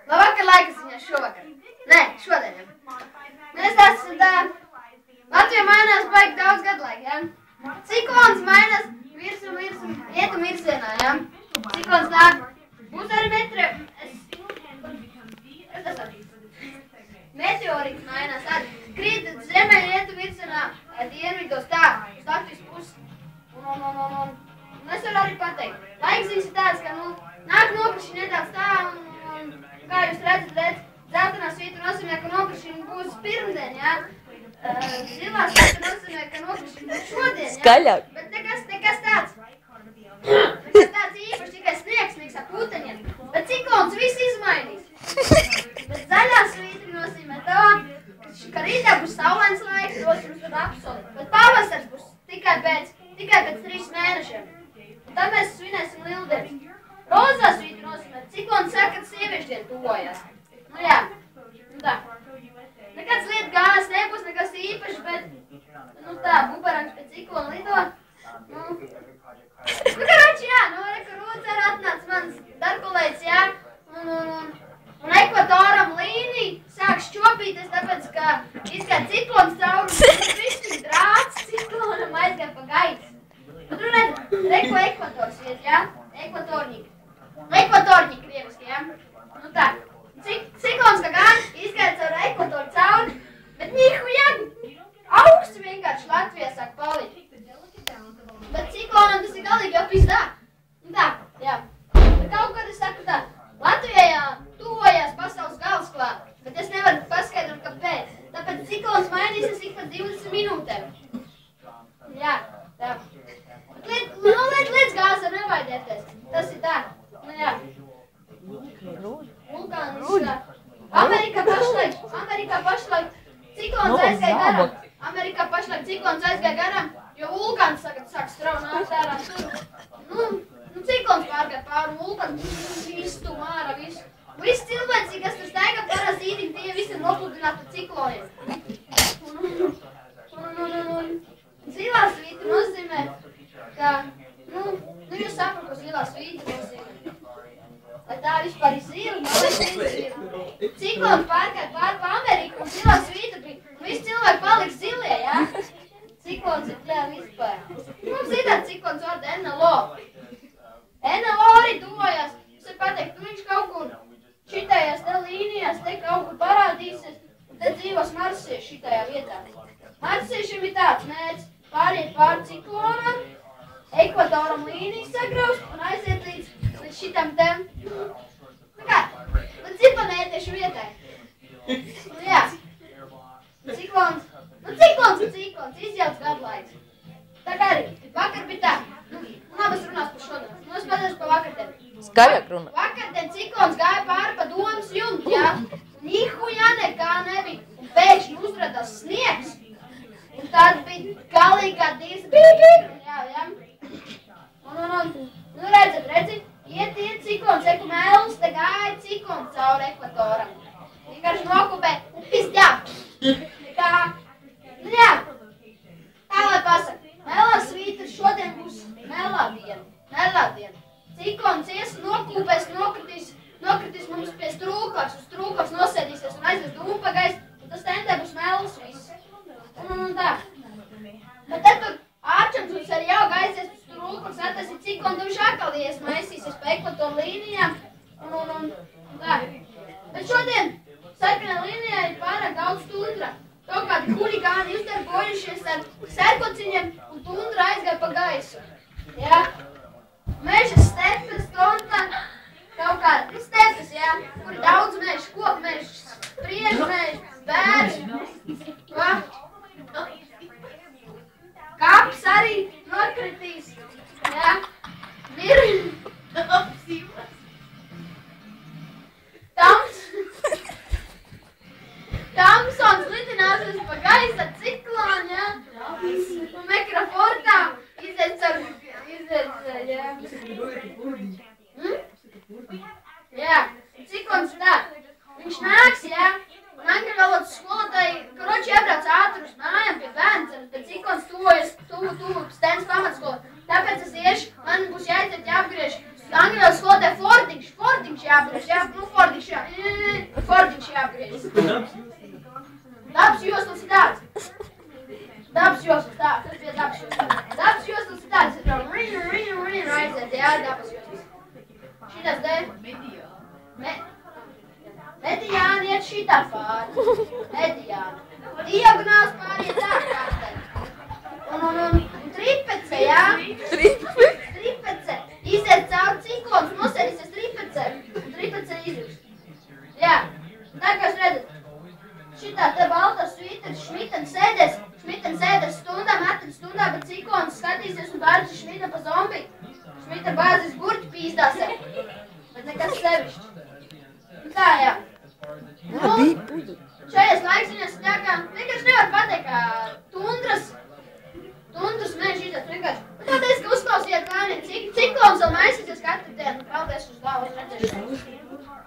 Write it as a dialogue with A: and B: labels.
A: Labvakar laikas viņai šovakar. Nē, šodien. Mēs esam tā... Latvijā mainās baigi daudz gadu laika, ja? Ciklons mainās virsum, ietam virsienā, ja? Ciklons nāk. Būs arī meteorīts mainās. Krīt zemē ietam virsienā dienvidos tā, uz Latvijas pusi. Un es varu arī pateikt. Laikziņas ir tāds, ka nāk nokrišņi nedaudz tā, un kā jūs redzat, dzeltenā svīta nozīmē, ka nokrišņi būs pirmdien, ja? Zilā svīta nozīmē, ka nokrišņi būs šodien, ja?
B: Skaļāk.
A: Bet nekas tāds. Nekas tāds īpaši, tikai sniegs ar puteņiem. Bet ciklons viss izmainīs. Bet zaļā svīta nozīmē tā, ka rītā būs saulains laiks, dos jums tad absolūti. Bet pavasars būs tikai pēc 3 mēnešiem. Tad mēs svinēsim Lieldienu. Rozā svīta nozīmē, ciklons saka, ka sieviešu diena tuvojās. Nu jā, tā. Nekāds lieta gāzes nebūs, nekas īpaši, bet, tā, bubarangs pēc ciklona lido. Karoči, jā, reka Rūts arī atnāca mans darkolēģis, jā, un ekvatoram līnija sāk šķopīties, tāpēc, ka izgāja ciklons caurums, viss tik drāts ciklonam aizgāja pa gaisu. Bet runāt, reku ekvators iet, jā, ekvatorņiki krieviski, jā, nu tā. Ciklons kā gāja, izgāja caur ekvatoru cauri, bet nihu jāg, augsts vienkārši Latvijā sāk palikt. Bet ciklonam tas ir galīgi jau pizdā. Nu tā, jā. Bet kaut kad es saku tā, Latvijā tuvojās pasaules gals klāt, bet es nevaru paskaidrot, kāpēc. Tāpēc ciklons mainīsies ik pēc 20 minūtēm. Jā, tā. Līdz gāzē nevaidieties. Tas ir tā. Nu jā. Vulkānis kā. Amerikā pašlaik ciklons aizgāja garām. Jo vulkāns sāk straunāt ārā tur. Ciklons pārgāja pāri vulkāns, izstum ārā visu. Visi cilvēci, kas tur staigā parazītiņi, tie visi ir nopludināti par cikloniem. Zilā svīta nozīmē, ka, jūs saprotat, ko zilā svīta nozīmē. Lai tā vispār ir zila, ciklons pārgāja pāri pa Ameriku un zilā svīta bija. Visi cilvēki paliks zilie, jā? Ciklons ir jā, vispār. Mums ir tāds ciklons vārda NLO. NLO arī tuvojās. Es varu pateikt, viņš kaut kur šitajās te līnijās, te kaut kur parādīsies, un te dzīvos marsieši šitajā vietā. Marsiešiem ir tāds mērķis pāriet pāri ciklonam, ekvatoram līnijas sagraust un aiziet līdz šitam tem. Nu kā, līdz ciplanētiešu vietai. Nu jā, ciklons. Ciklons, izjauts gadu laiks. Tā kā arī, vakar bija tā. Labi, es runās par šodien. Es pateikšu par vakardien.
B: Skaļāk runā.
A: Vakardien ciklons gāja pāri pa domas jumtu, jā. Nihuja nekā nebija. Un pēkšņi uzradās sniegs. Un tad bija galīgi kā dīrs. Jā. Nu redzi, iet ciklons, eku mēlus, te gāja ciklons cauri ekvatoram. Vienkārši nokupē un pistjā. Nekā. Nu jā, tā lai pasaka, melā svīta šodien būs melā diena. Ciklons ies un nokritīs mums pie strūklaks, uz strūklaks nosēdīsies un aizies dūmu pa gaisu, un tas tendē būs melas viss. Un tā. Bet tad tur ārčams mums arī jau aizies uz strūklaks, attaisīt ciklonu, viņš atkal iesmaisīsies pa ekvatoru līnijām, un tā. Bet šodien sarkanā līnijā ir pārāk daudz tundra. Kaut kādi huligāni uzdarbojušies ar serkociņiem un tundra aizgāja pa gaisu. Jā? Meža stepes, konta, kaut kādi stepes, jā? Kur ir daudz mežu, koku mežu, spriežu mežu, bērži. Kaps arī nokritīs. Jā? Tamsons lidināsies pa gaisa ciklāni, jā? Un jāapgriež, nu Fordiņš jāapgriež. Dabas joslas ir tāds. Dabas joslas tā, kas bija dabas joslas? Dabas joslas ir tāds, ir rin, aiziet, jā, dabas joslas. Šitas dēļ? Mediāni iet šitā pāri. Mediāni. Diagonāls pāriet tā kārtē. Un tripece, jā? Tripece. Iziet caur ciklons, nosēdīsies tripece. Tripece izjūst. Jā. Tā kā jūs redzat. Šitā te baltā svīteris, Šmitens sēdēs stundām, stundām, bet ciklons skatīsies un pārši Šmita pa zombi. Šmita bāzes gurķi pīzdās sev. Bet nekas sevišķi. Un tā, jā. Šajās laikziņās tā kā, vienkārši nevar pateikt, kā tundras, šitas vienkārši. Paldies, ka uzklausījāt mani. Ciklons vēl maisīsies katru dienu. Paldies uz daudz redzēšanu.